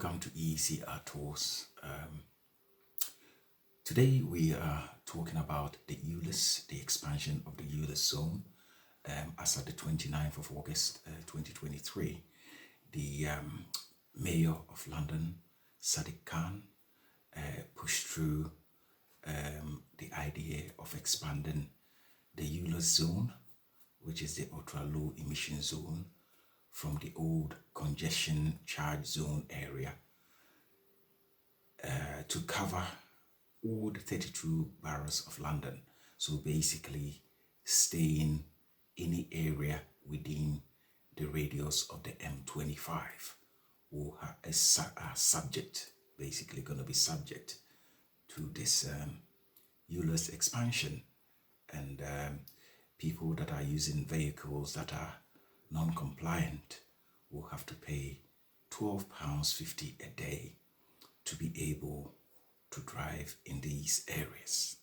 welcome to EEC Art Tours. Today we are talking about the ULEZ, the expansion of the ULEZ zone. As at the 29th of August 2023, the Mayor of London, Sadiq Khan, pushed through the idea of expanding the ULEZ zone, which is the ultra low emission zone, from the old congestion charge zone area to cover all the 32 boroughs of London. So basically staying any area within the radius of the M25 will are subject, basically going to be subject to this ULEZ expansion. And people that are using vehicles that are non-compliant will have to pay £12.50 a day to be able to drive in these areas.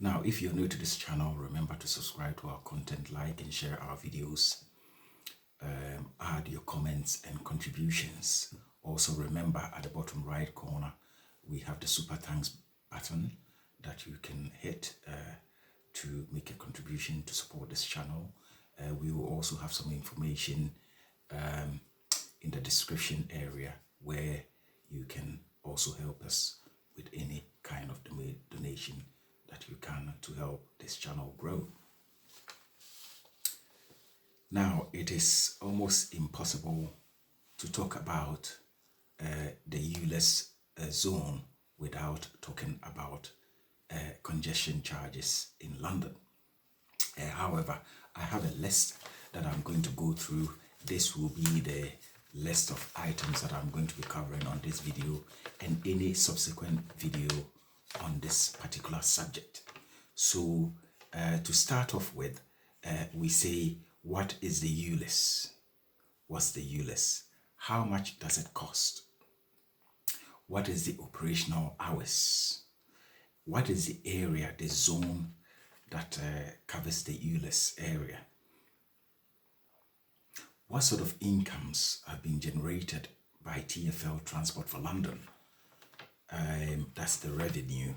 Now, if you're new to this channel, remember to subscribe to our content, like and share our videos, add your comments and contributions. Also remember, at the bottom right corner we have the super thanks button that you can hit to make a contribution to support this channel. We will also have some information in the description area where you can also help us with any kind of donation that you can to help this channel grow. Now, it is almost impossible to talk about the ULEZ zone without talking about congestion charges in London. However, I have a list that I'm going to go through. This will be the list of items that I'm going to be covering on this video and any subsequent video on this particular subject. So to start off with, we say, what is the ULEZ? What's the ULEZ? How much does it cost? What is the operational hours? What is the area, the zone that covers the ULEZ area? What sort of incomes have been generated by TfL Transport for London? That's the revenue.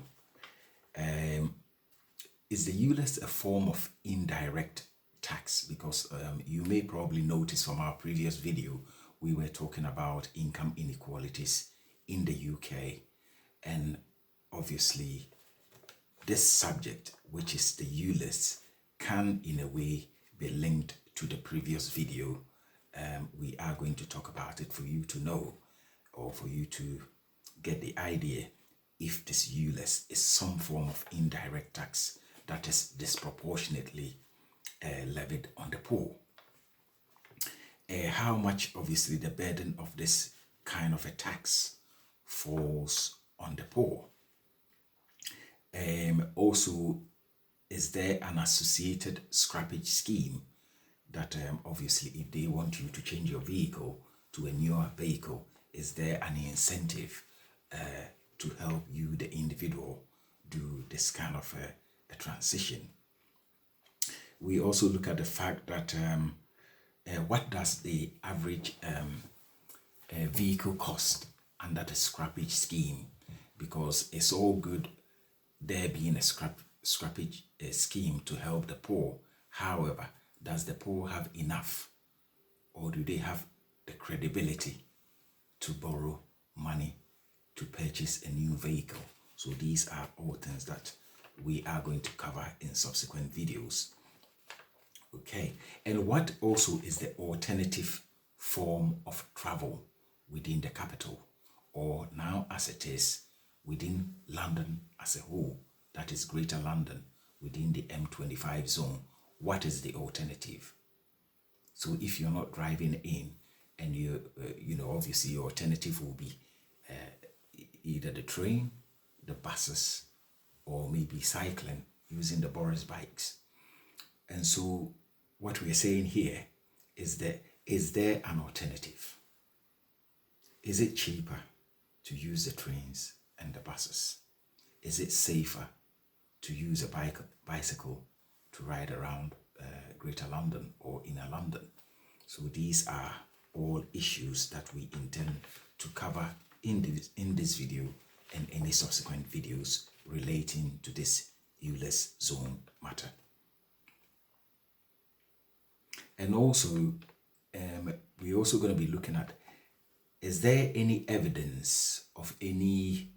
Is the ULEZ a form of indirect tax? Because you may probably notice from our previous video, we were talking about income inequalities in the UK, and obviously this subject, which is the ULEZ, can in a way be linked to the previous video. We are going to talk about it for you to know, or for you to get the idea if this ULEZ is some form of indirect tax that is disproportionately levied on the poor. How much, obviously, the burden of this kind of a tax falls on the poor. Also, is there an associated scrappage scheme that obviously if they want you to change your vehicle to a newer vehicle, is there an incentive to help you, the individual, do this kind of a transition? We also look at the fact that what does the average vehicle cost under the scrappage scheme? Because it's all good there being a scrappage scheme to help the poor. However, does the poor have enough, or do they have the credibility to borrow money to purchase a new vehicle? So these are all things that we are going to cover in subsequent videos. Okay, and what also is the alternative form of travel within the capital, or now as it is within London as a whole, that is Greater London, within the M25 zone? What is the alternative? So if you're not driving in, and you know, obviously your alternative will be either the train, the buses, or maybe cycling using the Boroughs bikes. And so what we're saying here is that, is there an alternative? Is it cheaper to use the trains and the buses? Is it safer to use a bicycle to ride around Greater London or Inner London? So these are all issues that we intend to cover in this video and any subsequent videos relating to this ULEZ zone matter. And also, we're also going to be looking at, is there any evidence of any,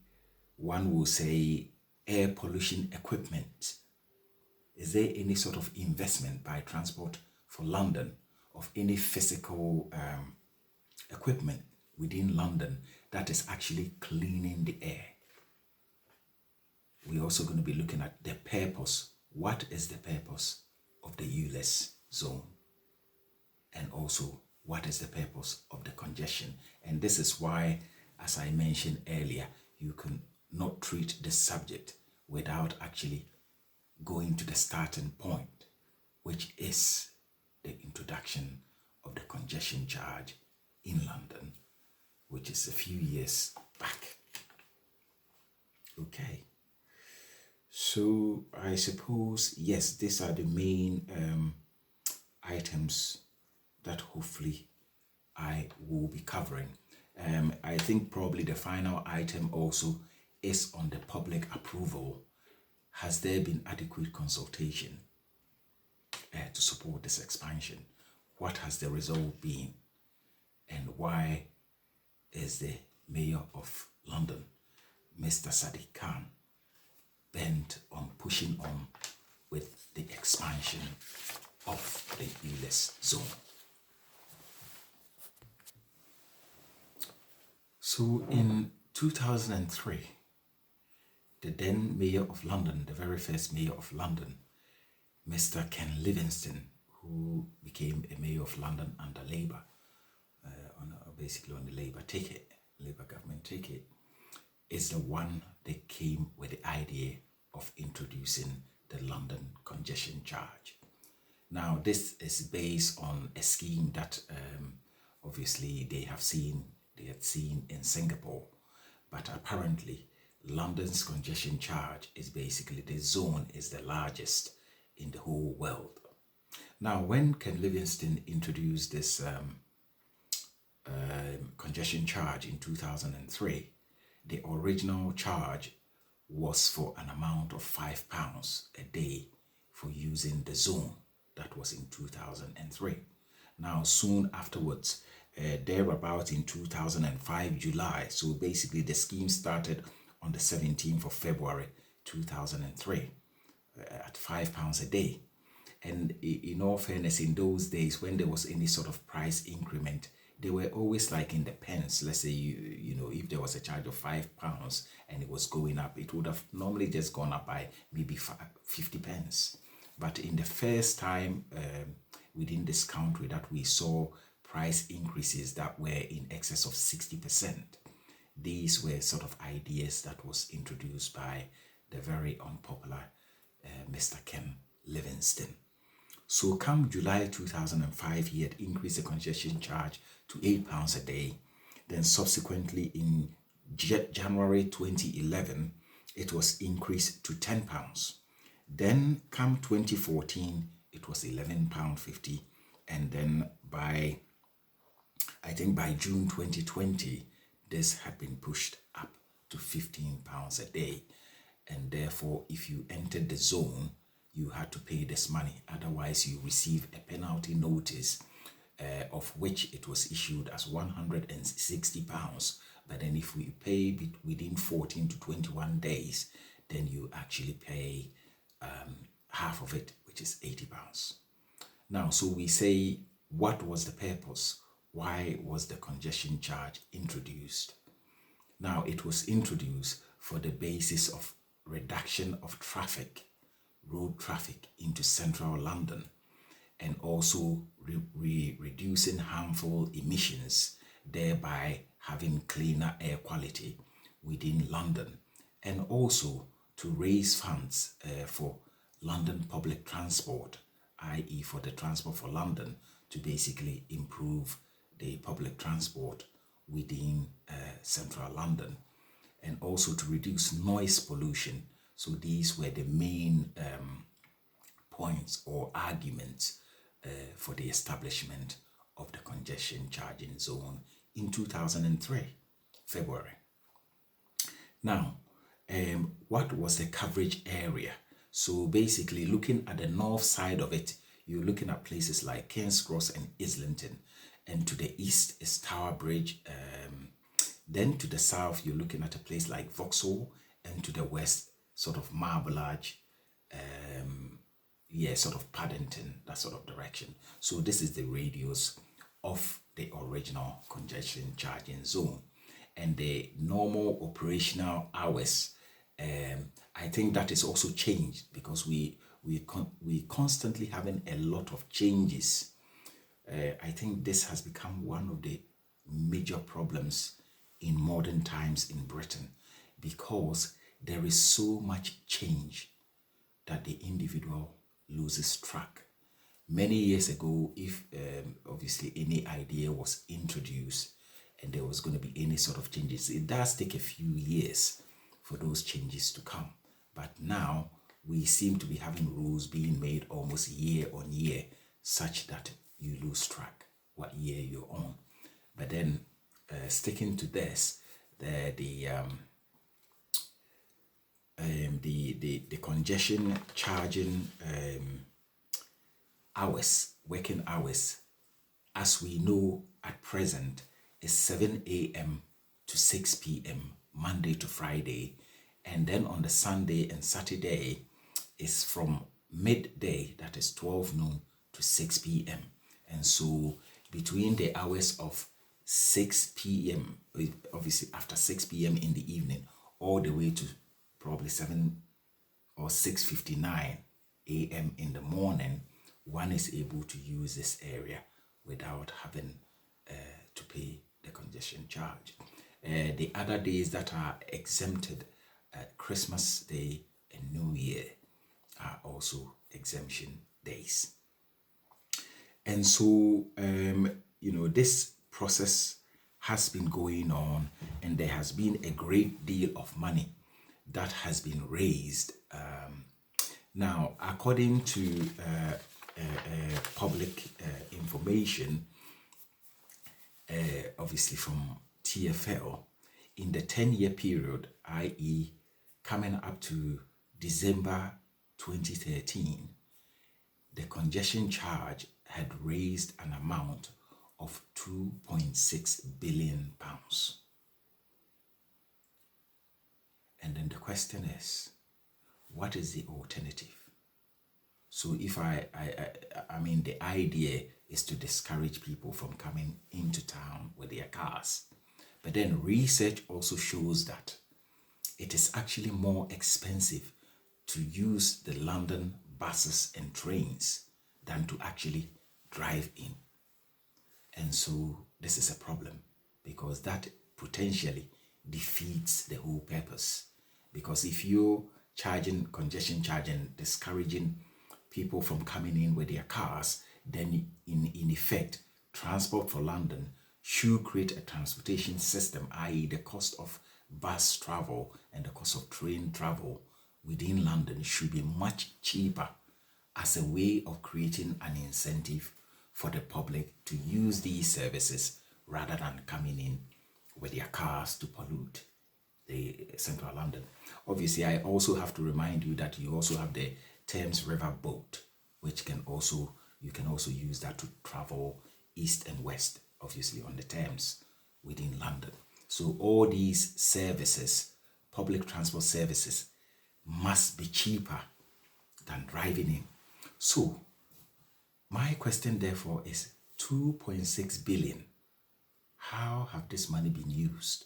one will say, air pollution equipment? Is there any sort of investment by Transport for London of any physical equipment within London that is actually cleaning the air? We're also going to be looking at the purpose. What is the purpose of the ULEZ zone? And also, what is the purpose of the congestion? And this is why, as I mentioned earlier, you can not treat the subject without actually going to the starting point, which is the introduction of the congestion charge in London, which is a few years back. Okay. So I suppose, yes, these are the main items that hopefully I will be covering. I think probably the final item also is on the public approval. Has there been adequate consultation to support this expansion? What has the result been? And why is the Mayor of London, Mr. Sadiq Khan, bent on pushing on with the expansion of the ULEZ zone? So in 2003, the then Mayor of London, the very first Mayor of London, Mr. Ken Livingstone, who became a Mayor of London under Labour, basically on the Labour government ticket, is the one that came with the idea of introducing the London congestion charge. Now, this is based on a scheme that obviously they had seen in Singapore, but apparently London's congestion charge is basically, the zone is the largest in the whole world. Now, when Ken Livingstone introduced this congestion charge in 2003, the original charge was for an amount of £5 a day for using the zone. That was in 2003. Now, soon afterwards, thereabout in 2005 July, so basically the scheme started on the 17th of February 2003 at £5 a day. And in all fairness, in those days, when there was any sort of price increment, they were always like in the pence. Let's say you know, if there was a charge of £5 and it was going up, it would have normally just gone up by maybe 50 pence. But in the first time within this country that we saw price increases that were in excess of 60%, these were sort of ideas that was introduced by the very unpopular Mr. Ken Livingstone. So come July 2005, he had increased the congestion charge to £8 a day. Then subsequently in January 2011, it was increased to £10. Then come 2014, it was £11.50. And then by June 2020, this had been pushed up to £15 a day. And therefore, if you entered the zone, you had to pay this money. Otherwise, you receive a penalty notice, of which it was issued as £160. But then if we pay within 14 to 21 days, then you actually pay half of it, which is £80. Now, so we say, what was the purpose? Why was the congestion charge introduced? Now, it was introduced for the basis of reduction of traffic, road traffic into central London, and also reducing harmful emissions, thereby having cleaner air quality within London, and also to raise funds for London public transport, i.e. for the Transport for London, to basically improve the public transport within central London, and also to reduce noise pollution. So these were the main points or arguments for the establishment of the congestion charging zone in 2003, February. Now, what was the coverage area? So basically, looking at the north side of it, you're looking at places like King's Cross and Islington, and to the east is Tower Bridge. Then to the south, you're looking at a place like Vauxhall, and to the west, sort of Marble Arch, sort of Paddington, that sort of direction. So this is the radius of the original congestion charging zone. And the normal operational hours, I think that is also changed because we constantly having a lot of changes. I think this has become one of the major problems in modern times in Britain, because there is so much change that the individual loses track. Many years ago, if obviously any idea was introduced and there was going to be any sort of changes, it does take a few years for those changes to come. But now we seem to be having rules being made almost year on year, such that you lose track what year you're on. But then sticking to this, the congestion charging hours, working hours, as we know at present, is 7 a.m. to 6 p.m. Monday to Friday, and then on the Sunday and Saturday is from midday, that is 12 noon to 6 p.m. And so between the hours of 6 p.m., obviously after 6 p.m. in the evening, all the way to probably 7 or 6:59 a.m. in the morning, one is able to use this area without having to pay the congestion charge. The other days that are exempted, Christmas Day and New Year, are also exemption days. And so, this process has been going on, and there has been a great deal of money that has been raised. Now, according to public information, obviously from TFL, in the 10-year period, i.e. coming up to December 2013, the congestion charge had raised an amount of £2.6 billion. And then the question is, what is the alternative? So if I mean, the idea is to discourage people from coming into town with their cars. But then research also shows that it is actually more expensive to use the London buses and trains than to actually drive in. And so this is a problem, because that potentially defeats the whole purpose. Because if you're charging congestion charge and discouraging people from coming in with their cars, then in effect, Transport for London should create a transportation system, i.e. the cost of bus travel and the cost of train travel within London should be much cheaper, as a way of creating an incentive for the public to use these services rather than coming in with their cars to pollute the central London. Obviously, I also have to remind you that you also have the Thames River boat, which you can also use that to travel east and west, obviously on the Thames within London. So all these services, public transport services, must be cheaper than driving in. So my question therefore is 2.6 billion. How have this money been used?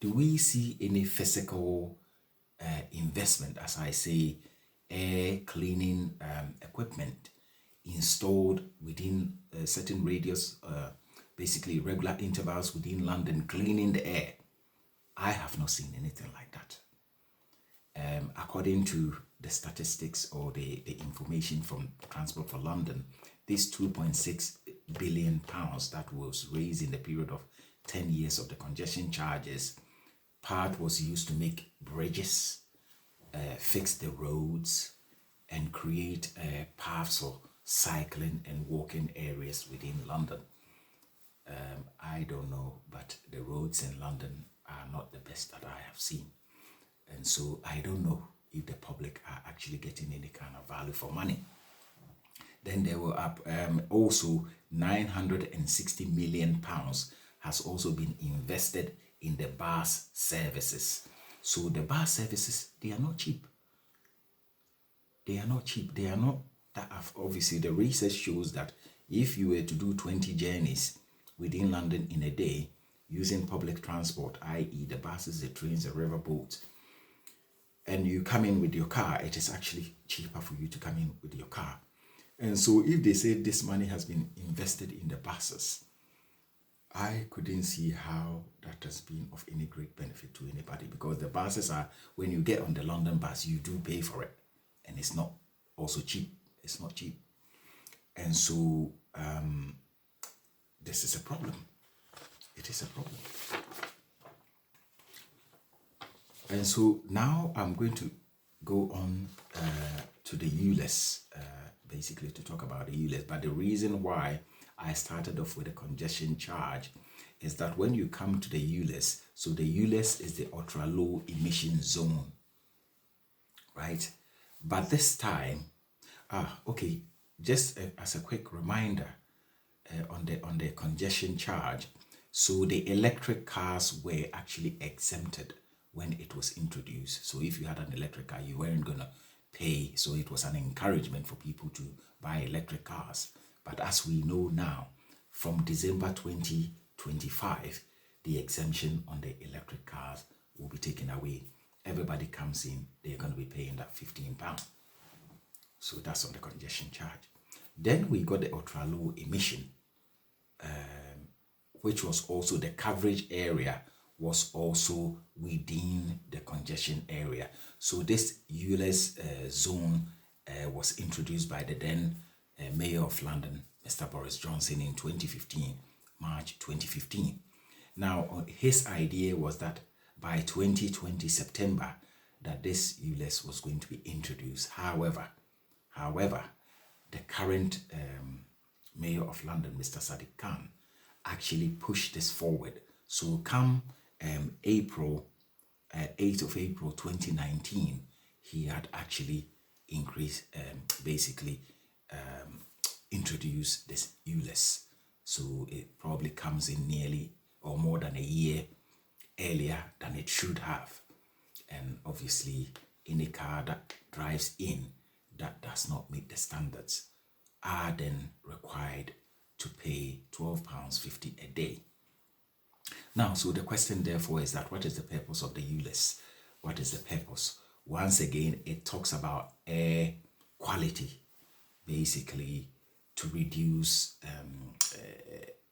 Do we see any physical investment, as I say, air cleaning equipment installed within a certain radius, basically regular intervals within London, cleaning the air? I have not seen anything like that. According to the statistics or the information from Transport for London, this 2.6 billion pounds that was raised in the period of 10 years of the congestion charges, part was used to make bridges, fix the roads, and create paths or cycling and walking areas within London. I don't know, but the roads in London are not the best that I have seen. And so I don't know if the public are actually getting any kind of value for money. Then there were also £960 million has also been invested in the bus services. So the bus services, they are not cheap. They are not cheap. They are not that. Obviously, the research shows that if you were to do 20 journeys within London in a day using public transport, i.e. the buses, the trains, the river boats, and you come in with your car, it is actually cheaper for you to come in with your car. And so if they say this money has been invested in the buses, I couldn't see how that has been of any great benefit to anybody, because the buses are, when you get on the London bus, you do pay for it. And it's not also cheap. It's not cheap. And so this is a problem. It is a problem. And so now I'm going to go on to the ULEZ, basically to talk about the ULEZ. But the reason why I started off with a congestion charge is that when you come to the ULEZ, so the ULEZ is the ultra low emission zone, right? But this time, okay, just as a quick reminder on the congestion charge, so the electric cars were actually exempted when it was introduced. So if you had an electric car, you weren't gonna pay. So it was an encouragement for people to buy electric cars. But as we know now, from December 2025, the exemption on the electric cars will be taken away. Everybody comes in, they're going to be paying that £15. So that's on the congestion charge. Then we got the ultra low emission, which was also the coverage area was also within the congestion area. So this ULEZ zone was introduced by the then Mayor of London, Mr. Boris Johnson, in 2015, March 2015. Now, his idea was that by 2020 September, that this ULEZ was going to be introduced. However, the current Mayor of London, Mr. Sadiq Khan, actually pushed this forward. So come April, 8th of April 2019, he had actually increased, introduced this ULEZ. So it probably comes in nearly or more than a year earlier than it should have. And obviously, any car that drives in that does not meet the standards are then required to pay £12.50 a day. Now, so the question therefore is that what is the purpose of the ULEZ? What is the purpose? Once again, it talks about air quality, basically to reduce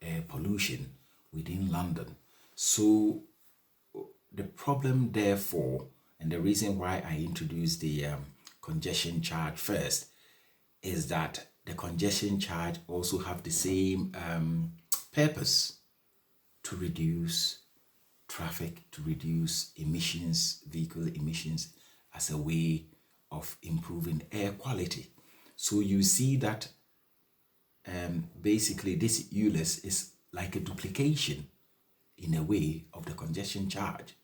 air pollution within London. So the problem therefore, and the reason why I introduced the congestion charge first, is that the congestion charge also have the same purpose, to reduce traffic, to reduce emissions, vehicle emissions, as a way of improving air quality. So you see that basically this ULEZ is like a duplication in a way of the congestion charge.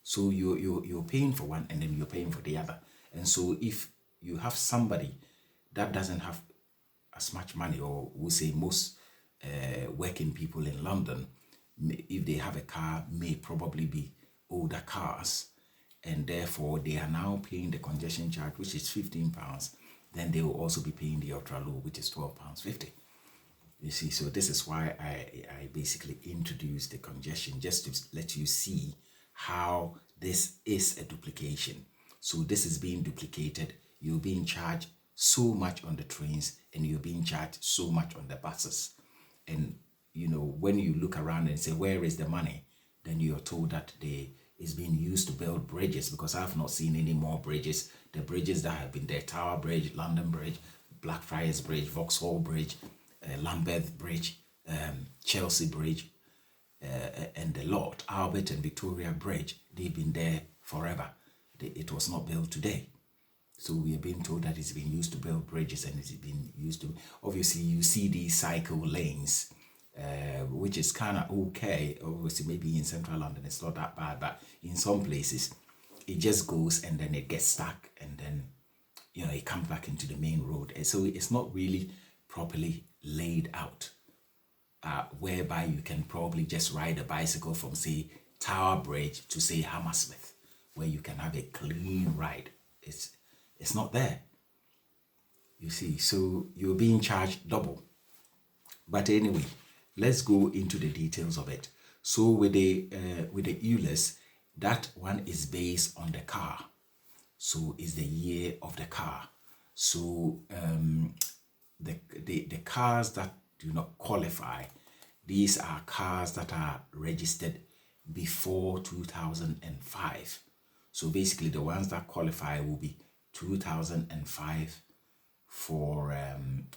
So you're paying for one and then you're paying for the other. And so if you have somebody that doesn't have as much money, or we'll say most working people in London, if they have a car, may probably be older cars, and therefore they are now paying the congestion charge, which is £15, then they will also be paying the ultra low, which is £12.50. You see, so this is why I basically introduced the congestion, just to let you see how this is a duplication. So this is being duplicated. You're being charged so much on the trains and you're being charged so much on the buses. And you know, when you look around and say, where is the money? Then you're told that it's being used to build bridges, because I've not seen any more bridges. The bridges that have been there, Tower Bridge, London Bridge, Blackfriars Bridge, Vauxhall Bridge, Lambeth Bridge, Chelsea Bridge, and the Lord, Albert and Victoria Bridge, they've been there forever. It was not built today. So we are being told that it's been used to build bridges and it's been used to, obviously you see these cycle lanes, which is kind of okay. Obviously maybe in central London it's not that bad, but in some places it just goes and then it gets stuck and then, you know, it comes back into the main road. And so it's not really properly laid out, whereby you can probably just ride a bicycle from, say, Tower Bridge to, say, Hammersmith, where you can have a clean ride. It's not there, you see. So you're being charged double. But anyway, let's go into the details of it. So with the ULEZ, that one is based on the car. So it's the year of the car. So the cars that do not qualify, these are cars that are registered before 2005. So basically the ones that qualify will be 2005 for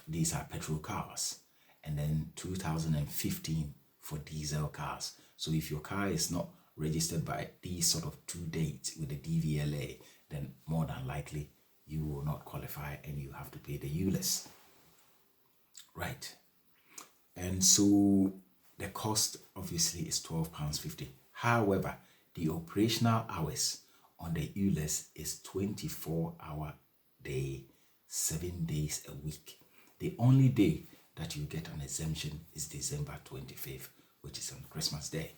these are petrol cars, and then 2015 for diesel cars. So if your car is not registered by these sort of 2 dates with the DVLA, then more than likely you will not qualify and you have to pay the ULEZ. Right. And so the cost obviously is £12.50. However, the operational hours on the ULEZ is 24-hour day, 7 days a week. The only day that you get an exemption is December 25th, which is on Christmas Day.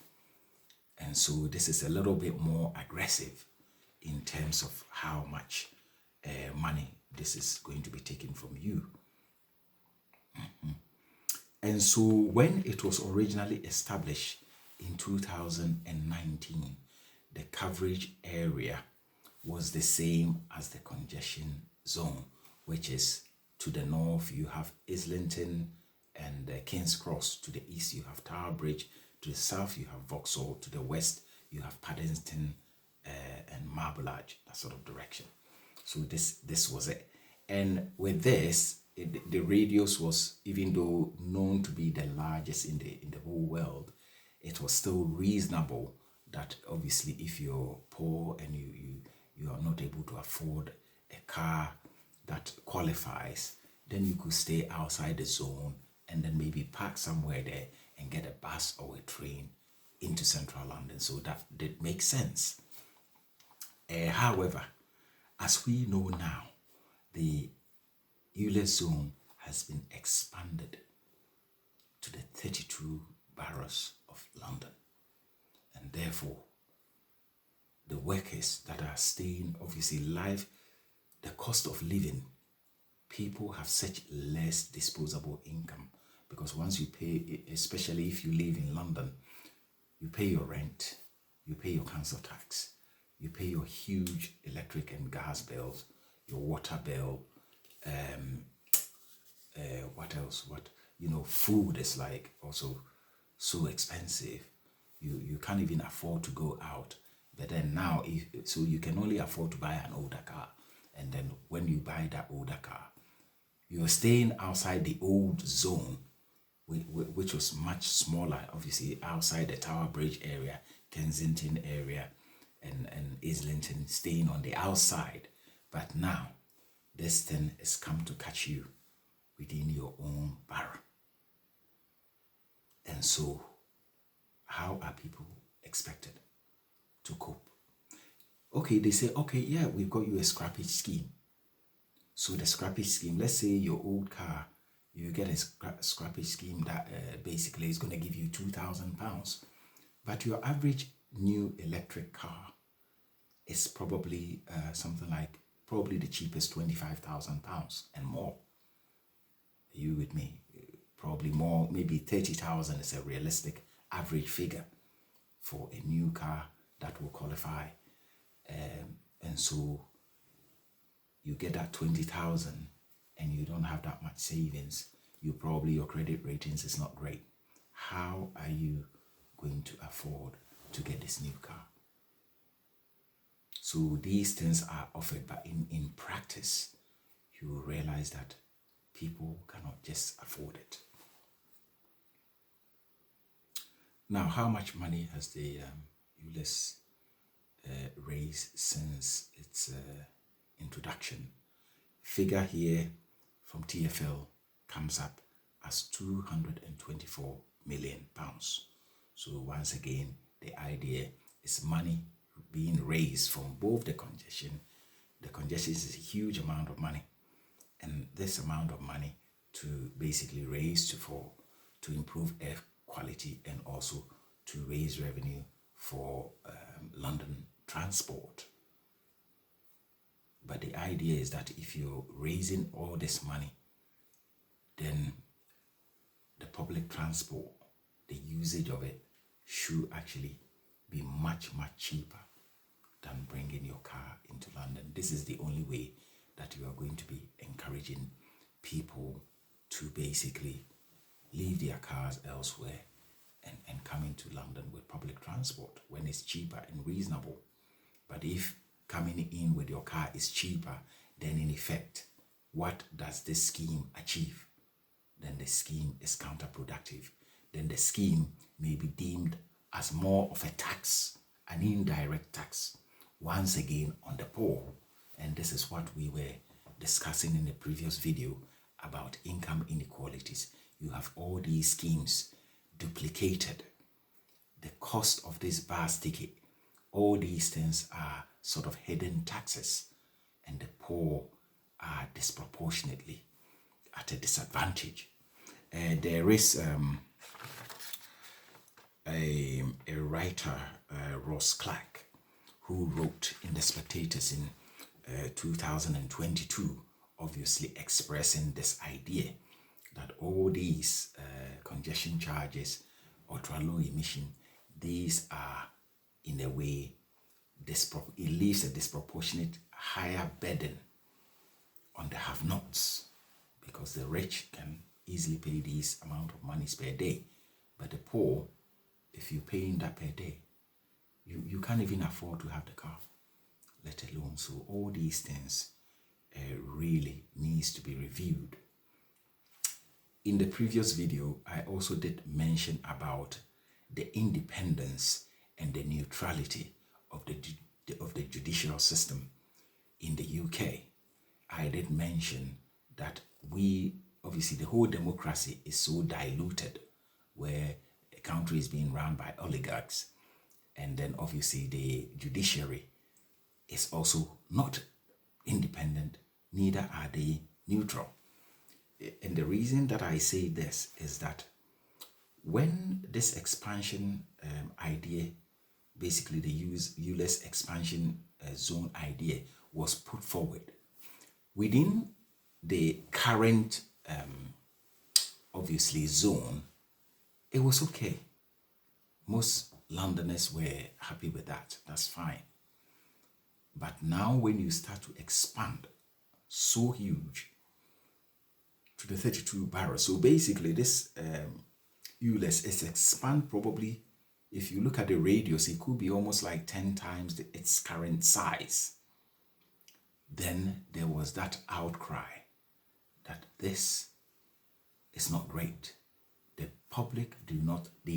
And so this is a little bit more aggressive in terms of how much money this is going to be taken from you. And so when it was originally established in 2019, the coverage area was the same as the congestion zone, which is to the north you have Islington and King's Cross, to the east you have Tower Bridge, to the south you have Vauxhall, to the west you have Paddington and Marble Arch, that sort of direction. So this was it. And with this, the radius was, even though known to be the largest in the whole world, it was still reasonable that obviously if you're poor and you are not able to afford a car that qualifies, then you could stay outside the zone and then maybe park somewhere there and get a bus or a train into central London. So that did make sense. However, as we know now, the ULEZ zone has been expanded to the 32 boroughs of London. And therefore, the workers that are staying, obviously the cost of living, people have such less disposable income, because once you pay, especially if you live in London, you pay your rent, you pay your council tax, you pay your huge electric and gas bills, your water bill, what else? Food is like also so expensive. You can't even afford to go out. But then now, so you can only afford to buy an older car. And then when you buy that older car, you're staying outside the old zone, which was much smaller, obviously outside the Tower Bridge area, Kensington area, and Islington, staying on the outside. But now, this thing has come to catch you within your own borough. And so, how are people expected to cope? Okay, they say, okay, yeah, we've got you a scrappage scheme. So the scrappage scheme, let's say your old car, you get a scrappage scheme that basically is going to give you £2,000. But your average new electric car is probably something like, probably the cheapest £25,000 and more. Are you with me? Probably more, maybe 30,000 is a realistic average figure for a new car that will qualify. And so you get that 20,000 and you don't have that much savings. Your credit ratings is not great. How are you going to afford to get this new car? So these things are offered, but in practice, you will realize that people cannot just afford it. Now, how much money has the ULEZ raised since its introduction, figure here from TfL comes up as £224 million. So once again, the idea is money being raised from both the congestion. The congestion is a huge amount of money, and this amount of money to basically raise to improve air quality and also to raise revenue for London transport. But the idea is that if you're raising all this money, then the public transport, the usage of it should actually be much, much cheaper than bringing your car into London. This is the only way that you are going to be encouraging people to basically leave their cars elsewhere and come into London with public transport when it's cheaper and reasonable. But if coming in with your car is cheaper, then in effect, what does this scheme achieve? Then the scheme is counterproductive. Then the scheme may be deemed as more of a tax, an indirect tax, once again on the poor. And this is what we were discussing in the previous video about income inequalities. You have all these schemes duplicated. The cost of this bus ticket, all these things are sort of hidden taxes, and the poor are disproportionately at a disadvantage. There is a writer, Ross Clark, who wrote in The Spectators in 2022, obviously expressing this idea that all these congestion charges, ultra low emission, these are in a way, it leaves a disproportionate higher burden on the have-nots, because the rich can easily pay these amount of monies per day, but the poor, if you're paying that per day, you can't even afford to have the car, let alone. So all these things really needs to be reviewed. In the previous video, I also did mention about the independence and the neutrality of the judicial system in the UK. I did mention that obviously the whole democracy is so diluted, where a country is being run by oligarchs, and then obviously the judiciary is also not independent, neither are they neutral. And the reason that I say this is that when this expansion idea, basically the ULEZ expansion zone idea, was put forward, within the current obviously zone, it was okay. Most Londoners were happy with that. That's fine. But now when you start to expand so huge to the 32 boroughs, so basically this ULEZ is expand probably, if you look at the radius, it could be almost like 10 times its current size. Then there was that outcry that this is not great. The public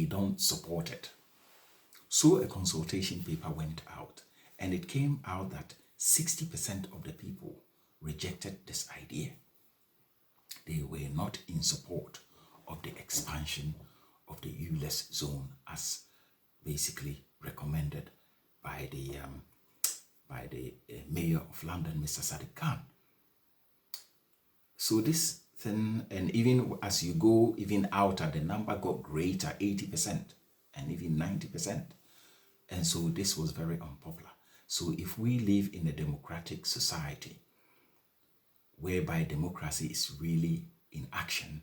don't support it. So a consultation paper went out, and it came out that 60% of the people rejected this idea. They were not in support of the expansion of the ULEZ zone as basically recommended by the Mayor of London, Mr. Sadiq Khan. So this thing, and even as you go even outer, the number got greater, 80% and even 90%. And so this was very unpopular. So if we live in a democratic society whereby democracy is really in action,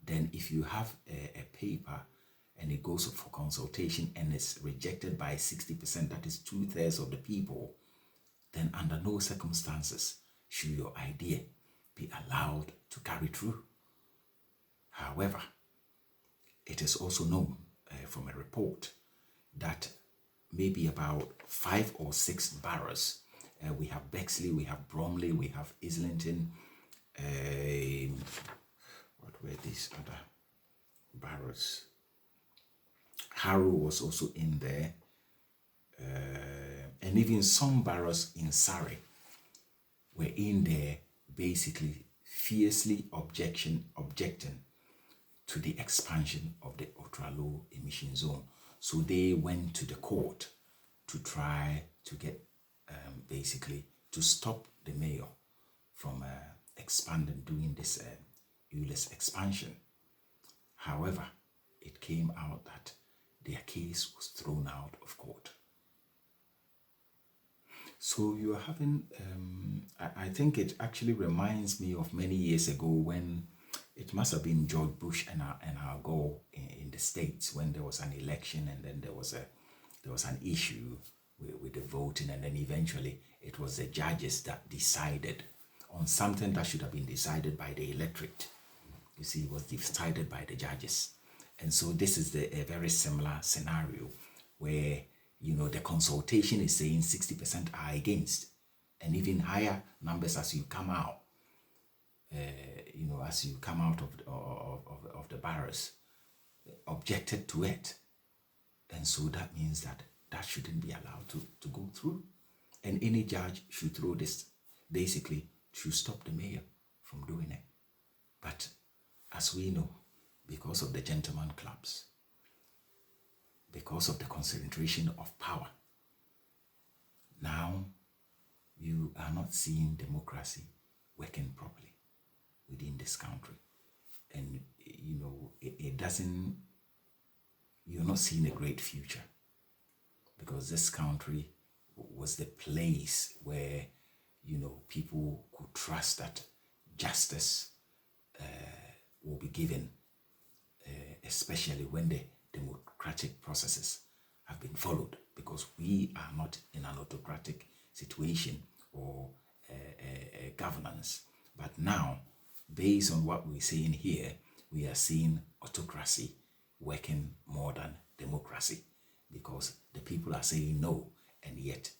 then if you have a paper and it goes up for consultation and it's rejected by 60%, that is 2/3 of the people, then under no circumstances should your idea be allowed to carry through. However, it is also known from a report that maybe about 5 or 6 boroughs, we have Bexley, we have Bromley, we have Islington, what were these other boroughs? Harrow was also in there, and even some boroughs in Surrey. were in there basically fiercely objecting to the expansion of the ultra-low emission zone. So they went to the court to try to get basically to stop the mayor from expanding, doing this ULEZ expansion. However, it came out that their case was thrown out of court. So you are having, I think it actually reminds me of many years ago when it must have been George Bush and Al Gore in the States, when there was an election and then there was an issue with the voting, and then eventually it was the judges that decided on something that should have been decided by the electorate. You see, it was decided by the judges. And so this is a very similar scenario where, you know, the consultation is saying 60% are against, and even higher numbers as you come out, you know, as you come out of the boroughs, objected to it. And so that means that shouldn't be allowed to go through. And any judge should throw this, basically, should stop the mayor from doing it. But as we know, because of the gentleman clubs, because of the concentration of power, now you are not seeing democracy working properly within this country. And, you know, it doesn't, you're not seeing a great future, because this country was the place where, you know, people could trust that justice will be given, especially when the democratic processes have been followed, because we are not in an autocratic situation or governance. But now, based on what we're seeing here, we are seeing autocracy working more than democracy, because the people are saying no, and yet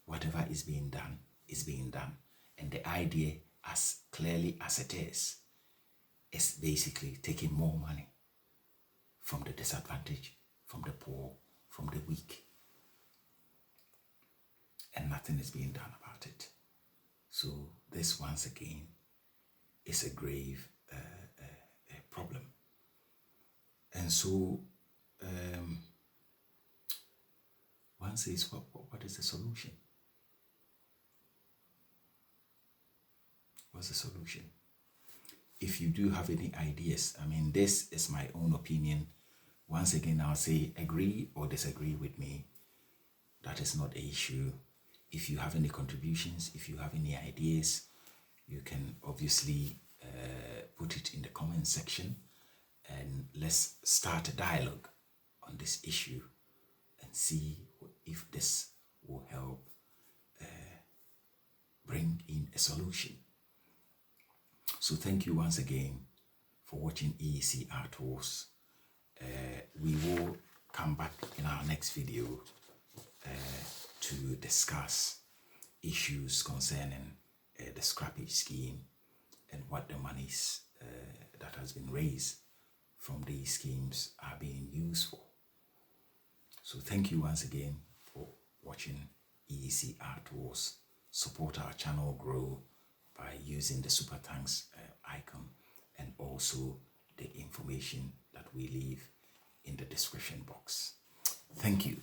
whatever is being done is being done. And the idea, as clearly as it is basically taking more money from the disadvantaged, from the poor, from the weak. And nothing is being done about it. So this, once again, is a grave problem. And so one says, what is the solution? What's the solution? If you do have any ideas, I mean, this is my own opinion. Once again, I'll say agree or disagree with me. That is not an issue. If you have any contributions, if you have any ideas, you can obviously put it in the comment section, and let's start a dialogue on this issue and see if this will help bring in a solution. So thank you once again for watching EEC Art Wars. We will come back in our next video to discuss issues concerning the scrappage scheme and what the monies that has been raised from these schemes are being used for. So thank you once again for watching EEC Art Wars. Support our channel grow by using the super thanks icon, and also the information that we leave in the description box. Thank you.